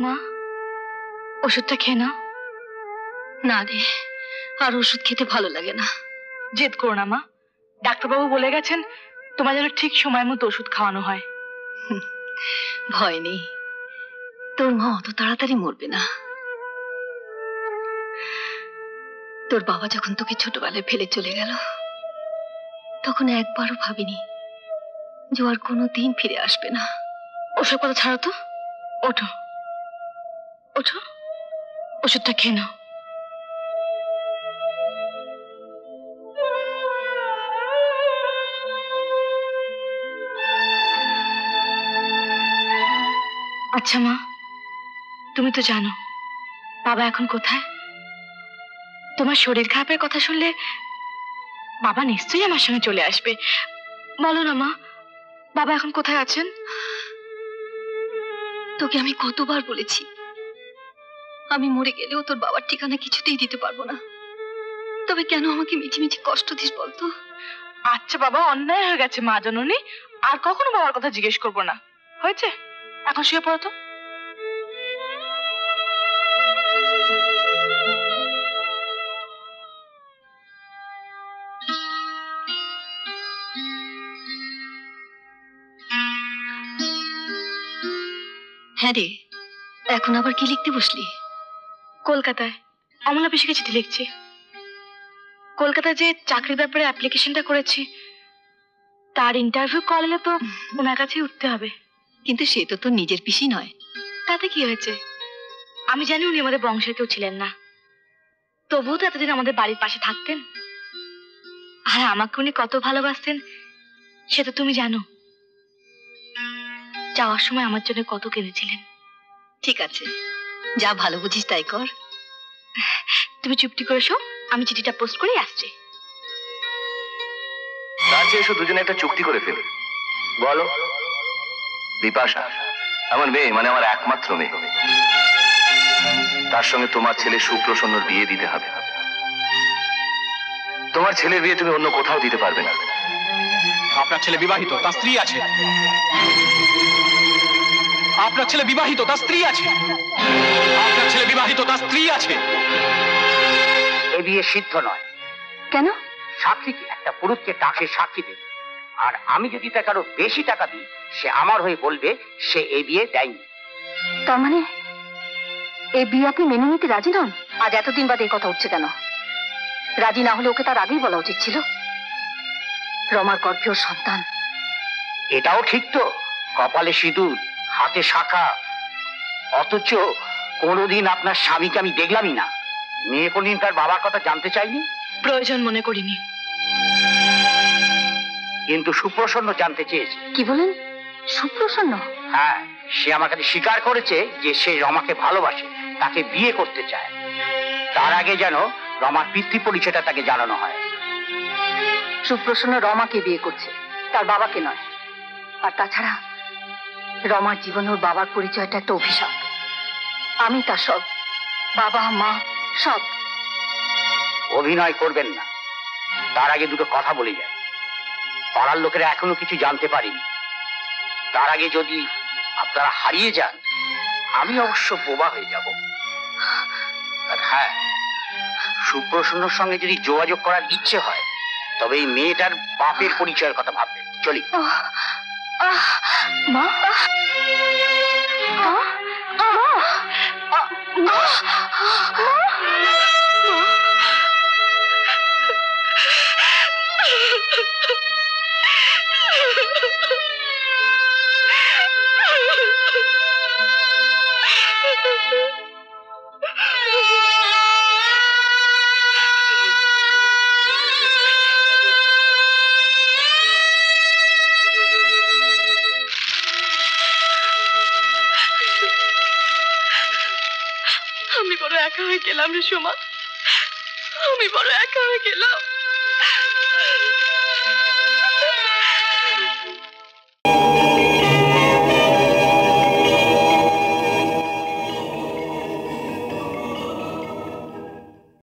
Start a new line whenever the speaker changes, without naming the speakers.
মা, ওষুধটা খেয়ে নাও। না রে, আর ওষুধ খেতে ভালো লাগে না। জেদ করো না মা, ডাক্তারবাবু বলে গেছেন তোমার যেন ঠিক সময় মতো ওষুধ খাওয়ানো হয়। ভয় নেই, তোর মা অত তাড়াতাড়ি মরবে না। তোর বাবা যখন তোকে ছোটবেলায় ফেলে চলে গেল, তখন একবারও ভাবিনি যে আর কোনোদিন ফিরে আসবে না। ওসব কথা ছাড়ো তো, ওঠো ওঠো, ওষুধটা খেয়ে নাও। আচ্ছা মা, তুমি তো জানো বাবা এখন কোথায়। তোমার শরীর খারাপের কথা শুনলে বাবা নিশ্চয়ই আমার সঙ্গে চলে আসবে। বলো না মা, বাবা এখন কোথায় আছেন? তোকে আমি কতবার বলেছি, আমি মরে গেলেও তোর বাবার ঠিকানা কিছুতেই দিতে পারবো না। তবে কেন আমাকে মিছি মিছি কষ্ট দিস বলতো? আচ্ছা বাবা, অন্যায় হয়ে গেছে মা জননী, আর কখনো বাবার কথা জিজ্ঞেস করবো না, হয়েছে? এখন শুয়ে পড়ো তো। হ্যাঁ রে, এখন আবার কি লিখতে বসলি? কলকাতায় অমলা পিসিকে চিঠি লিখছি। কলকাতায় যে চাকরির ব্যাপারে অ্যাপ্লিকেশনটা করেছি, তার ইন্টারভিউ কল এলে তো ওনার কাছেই উঠতে হবে। কিন্তু সে তো তোর নিজের পিসি নয়। তাতে কি হয়েছে? আমি জানি উনি আমাদের বংশের কেউ ছিলেন না, তবুও তো এতদিন আমাদের বাড়ির পাশে থাকতেন। আর আমাকে উনি কত ভালোবাসতেন সে তো তুমি জানো। যাওয়ার সময় আমার জন্য কত কেঁদেছিলেন। ঠিক আছে, যা ভালো বুঝিস তাই কর। তুমি চুপটি করে শো, আমি চিঠিটা পোস্ট করে আসছি।
তার চেয়ে এসো দুজনে একটা চুক্তি করে ফেলি। বলো। বিপাশা আমার মেয়ে, মানে আমার একমাত্র মেয়ে, তার সঙ্গে তোমার ছেলে সুপ্রসন্নর বিয়ে দিতে হবে। তোমার ছেলের বিয়ে তুমি অন্য কোথাও দিতে পারবে না।
আপনার ছেলে বিবাহিত, তার স্ত্রী আছে। আপনার ছেলে বিবাহিত, তার স্ত্রী আছে। আপনার ছেলে বিবাহিত, তার স্ত্রী আছে।
এ বিয়ে সিদ্ধ নয়।
কেন?
সাক্ষী কি একটা পুরুষকে টাকে সাক্ষী দেবে, আর আমি যদি তাকে আরো বেশি টাকা দিই, সে আমার হয়ে বলবে সে এই বিয়ে দেয়নি।
তার মানে এই বিয়ে আপনি মেনে নিতে রাজি নন? আজ এতদিন বাদে এই কথা উঠছে কেন? রাজি না হলে ওকে তার আগেই বলা উচিত ছিল। রমার গর্ভেও সন্তান।
এটাও ঠিক তো, কপালে সিঁদুর, হাতে শাখা, অথচ কোনোদিন আপনার স্বামীকে আমি দেখলামই না। মেয়ে কোনদিন তার বাবার কথা জানতে চাইনি।
প্রয়োজন মনে করিনি।
কিন্তু সুপ্রসন্ন জানতে চেয়েছে।
কি বলেন? সুপ্রসন্ন?
হ্যাঁ, সে আমার কাছে স্বীকার করেছে যে সে রমাকে ভালোবাসে, তাকে বিয়ে করতে চায়। তার আগে যেন রমার পিতৃ পরিচয়টা তাকে জানানো হয়।
সুপ্রসন্ন রমাকে বিয়ে করছে, তার বাবাকে নয়। আর তাছাড়া রমার জীবনে ওর বাবার পরিচয়টা একটা অভিশাপ। আমি তার সব, বাবা মা সব।
অভিনয় করবেন না, তার আগে দুটো কথা বলে যায়। পাড়ার লোকেরা এখনো কিছু জানতে পারেনি। তার আগে যদি আপনারা হারিয়ে যান, আমি অবশ্য বোবা হয়ে যাব। আর হ্যাঁ, সুপ্রসন্নর সঙ্গে যদি যোগাযোগ করার ইচ্ছে হয়, তবে এই মেয়েটার বাপের পরিচয়ের কথা ভাববেন। চলি।
মা, আমি বড় একা হয়ে গেলাম রে সোমা, আমি বড় একা হয়ে গেলাম।